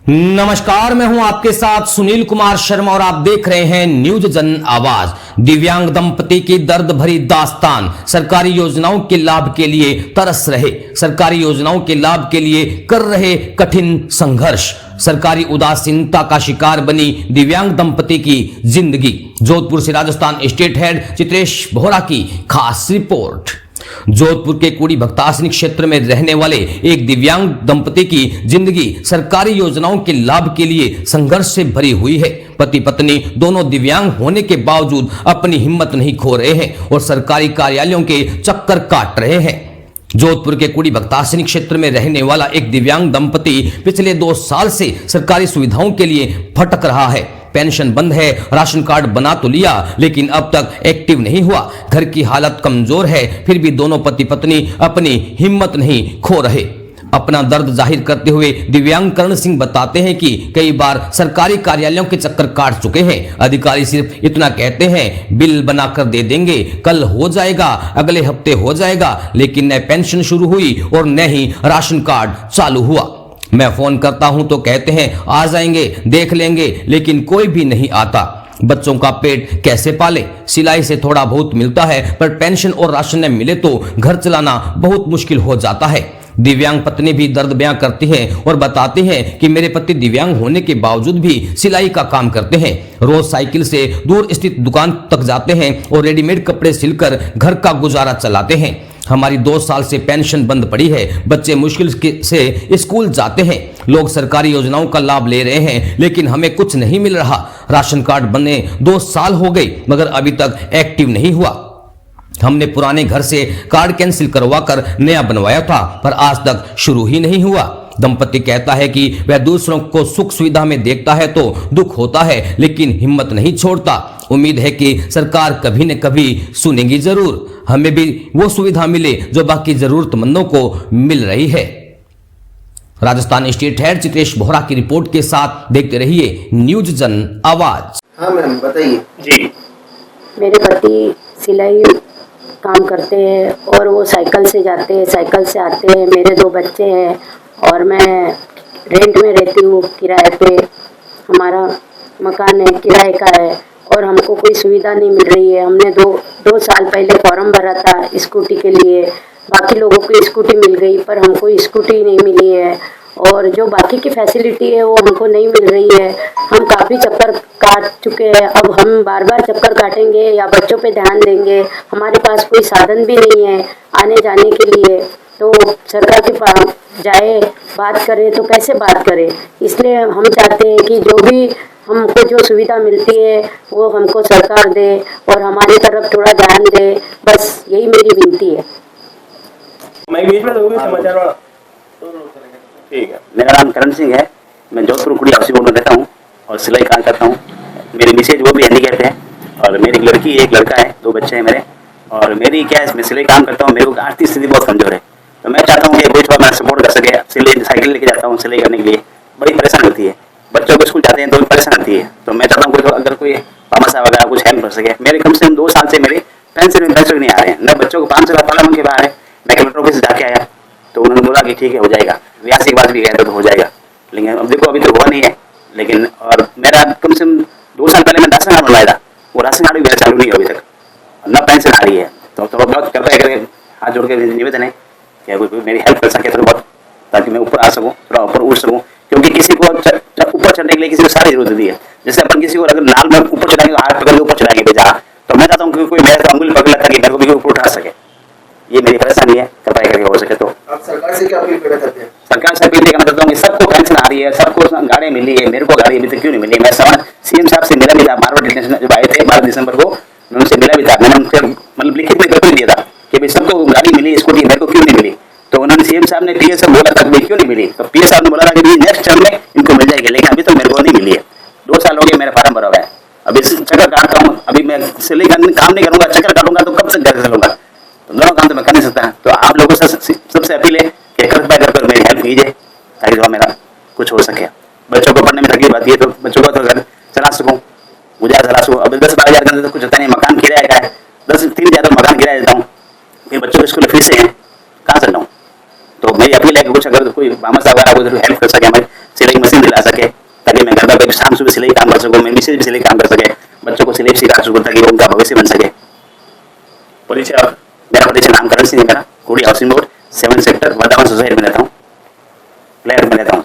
नमस्कार, मैं हूं आपके साथ सुनील कुमार शर्मा और आप देख रहे हैं न्यूज जन आवाज। दिव्यांग दंपति की दर्द भरी दास्तान। सरकारी योजनाओं के लाभ के लिए तरस रहे, सरकारी योजनाओं के लाभ के लिए कर रहे कठिन संघर्ष। सरकारी उदासीनता का शिकार बनी दिव्यांग दंपति की जिंदगी। जोधपुर से राजस्थान स्टेट हेड चित्रेश बोहरा की खास रिपोर्ट। जोधपुर के कुड़ी भक्तासनी क्षेत्र में रहने वाले एक दिव्यांग दंपति की जिंदगी सरकारी योजनाओं के लाभ के लिए संघर्ष से भरी हुई है। पति पत्नी दोनों दिव्यांग होने के बावजूद अपनी हिम्मत नहीं खो रहे हैं और सरकारी कार्यालयों के चक्कर काट रहे हैं। जोधपुर के कुड़ी भक्तासनी क्षेत्र में रहने वाला एक दिव्यांग दंपति पिछले 2 साल से सरकारी सुविधाओं के लिए भटक रहा है। पेंशन बंद है, राशन कार्ड बना तो लिया लेकिन अब तक एक्टिव नहीं हुआ। घर की हालत कमजोर है, फिर भी दोनों पति पत्नी अपनी हिम्मत नहीं खो रहे। अपना दर्द जाहिर करते हुए दिव्यांग करण सिंह बताते हैं कि कई बार सरकारी कार्यालयों के चक्कर काट चुके हैं। अधिकारी सिर्फ इतना कहते हैं, बिल बनाकर दे देंगे, कल हो जाएगा, अगले हफ्ते हो जाएगा, लेकिन न पेंशन शुरू हुई और न ही राशन कार्ड चालू हुआ। मैं फोन करता हूं तो कहते हैं आ जाएंगे, देख लेंगे, लेकिन कोई भी नहीं आता। बच्चों का पेट कैसे पाले? सिलाई से थोड़ा बहुत मिलता है, पर पेंशन और राशन न मिले तो घर चलाना बहुत मुश्किल हो जाता है। दिव्यांग पत्नी भी दर्द बयां करती है और बताते हैं कि मेरे पति दिव्यांग होने के बावजूद भी सिलाई का काम करते हैं। रोज साइकिल से दूर स्थित दुकान तक जाते हैं और रेडीमेड कपड़े सिलकर घर का गुजारा चलाते हैं। हमारी 2 साल से पेंशन बंद पड़ी है, बच्चे मुश्किल से स्कूल जाते हैं। लोग सरकारी योजनाओं का लाभ ले रहे हैं लेकिन हमें कुछ नहीं मिल रहा। राशन कार्ड बने 2 साल हो गए मगर अभी तक एक्टिव नहीं हुआ। हमने पुराने घर से कार्ड कैंसिल करवाकर नया बनवाया था पर आज तक शुरू ही नहीं हुआ। दंपति कहता है कि वह दूसरों को सुख सुविधा में देखता है तो दुख होता है लेकिन हिम्मत नहीं छोड़ता। उम्मीद है कि सरकार कभी न कभी सुनेगी जरूर, हमें भी वो सुविधा मिले जो बाकी जरूरतमंदों को मिल रही है। राजस्थान स्टेट हेड चित्रेश बोहरा की रिपोर्ट के साथ देखते रहिए न्यूज जन आवाज। हाँ मैम बताइए। जी, मेरे पति सिलाई काम करते हैं और वो साइकिल से जाते हैं, साइकिल से आते हैं। मेरे 2 बच्चे हैं और मैं रेंट में रहती हूँ, किराए पे। हमारा मकान है, किराए का है और हमको कोई सुविधा नहीं मिल रही है। हमने दो साल पहले फॉर्म भरा था स्कूटी के लिए, बाकी लोगों को स्कूटी मिल गई पर हमको स्कूटी नहीं मिली है और जो बाकी की फैसिलिटी है वो हमको नहीं मिल रही है। हम काफ़ी चक्कर काट चुके हैं, अब हम बार बार चक्कर काटेंगे या बच्चों पे ध्यान देंगे? हमारे पास कोई साधन भी नहीं है आने जाने के लिए, तो सरकार के पास जाए बात करें तो कैसे बात करें? इसलिए हम चाहते हैं कि जो भी हमको जो सुविधा मिलती है वो हमको सरकार दे और हमारी तरफ थोड़ा ध्यान दे, बस यही मेरी विनती है। मैं बीच में समाचार वाला ठीक है। मेरा नाम करण सिंह है, मैं जोधपुर कुड़ी हाउसिंग बोर्ड में रहता हूँ और सिलाई काम करता हूँ। मेरी मिसेज वो भी हैंडीकैप है और मेरी लड़की एक लड़का है, 2 बच्चे हैं मेरे। और मेरी क्या है, मैं सिलाई काम करता हूँ, मेरे को आर्थिक स्थिति बहुत कमजोर है, तो मैं चाहता हूँ कि कोई थोड़ा मैं सपोर्ट कर सके। सिलाई साइकिल लेके जाता हूँ सिलाई करने के लिए, बड़ी परेशानी होती है। बच्चों को स्कूल जाते हैं तो परेशान होती है, तो मैं चाहता हूँ कोई अगर कोई पामाशा वगैरह कुछ हेल्प कर सके। मेरे कम से कम 2 साल से मेरे पेंशन नहीं आ रहे हैं, न बच्चों को 5 साल मंग के बाहर है। मैं कलेक्टर ऑफिस जाके आया तो उन्होंने बोला कि ठीक है हो जाएगा, रियासी के पास भी गया तो हो जाएगा, लेकिन अब देखो अभी तो हुआ नहीं है। लेकिन और मेरा कम से कम 2 साल पहले मैं राशन कार्ड बनवाया था, वो राशन कार्ड भी मेरा चालू नहीं है अभी तक, न पेंशन आ रही है। तो थोड़ा बहुत करता है करके हाथ जोड़ के निवेदन है कि कोई मेरी हेल्प कर सके थोड़ा बहुत, ताकि मैं ऊपर आ सकूँ, थोड़ा ऊपर उठ सकूँ। क्योंकि किसी को ऊपर चढ़ने के लिए किसी को सारी जरूरत होती है। जैसे अपन किसी को अगर नाल में ऊपर चढ़ाएंगे तो हाथ पकड़ के ऊपर चढ़ाएंगे बेजा, तो मैं चाहता हूँ कि कोई मेरे अंगुली पकड़ लेता कि मेरे को भी ऊपर उठा सके। ये मेरी परेशानी है, कृपया करके हो सके तो। आप सरकार से क्या अपील करना चाहते हैं? सरकार से अपील करना चाहता हूँ कि सबको पेंशन आ रही है, सबको गाड़ी मिली है, मेरे को गाड़ी अभी तक क्यों नहीं मिली? मैं सीएम साहब से मिला भी था, बारवा डिक्लेरेशन जब आए थे 12 दिसंबर को, मैं उनसे मिला भी था। मैंने उनसे मतलब लिखित में पेपर दिया था कि भाई सबको गाड़ी मिली, स्कूटी मेरे को क्यों नहीं मिली? तो उन्होंने सीएम साहब ने पीएस साहब बोला था क्यों नहीं मिली, तो पीएस साहब ने बोला था कि नेक्स्ट टर्म में इनको मिल जाएगी, लेकिन अभी तक मेरे को नहीं मिली है। 2 साल हो गए मेरा फार्म भरा हुआ है, अभी चक्कर काटता हूँ। अभी मैं सिलाई काम नहीं करूँगा, चक्कर काटूंगा तो कब तक घर चलूंगा? तो दोनों काम तो मैं कर नहीं सकता। तो आप लोगों से सबसे अपील है कि कृपया कर मेरी हेल्प कीजिए ताकि जो मेरा कुछ हो सके। बच्चों को पढ़ने में तकलीफ आती है तो बच्चों को तो घर चला सकूँ, गुजारा चला सकूँ। अब 10-12 हज़ार का तो कुछ होता नहीं, मकान किराया का है, 10-3 हज़ार मकान किराया देता हूँ, फिर बच्चों के स्कूल फीसें हैं, कहाँ चल रहा हूँ? तो मेरी अपील है कि कुछ अगर कोई मामला वगैरह को हेल्प कर सके हमारी सिलाई की मशीन दिला सके, ताकि मैं घर पर शाम सुबह सिलाई काम कर सकूँ, मेरी मिसेज भी सिलाई काम कर सके, बच्चों को सिलाई सिखा सकूँ ताकि वो उनका भविष्य बन सके। परिचय आप मेरा परिचय नाम करण सिंह है, मेरा Kudi housing board 7 sector Vardhman society में रहता हूँ, फ्लैट में रहता हूँ।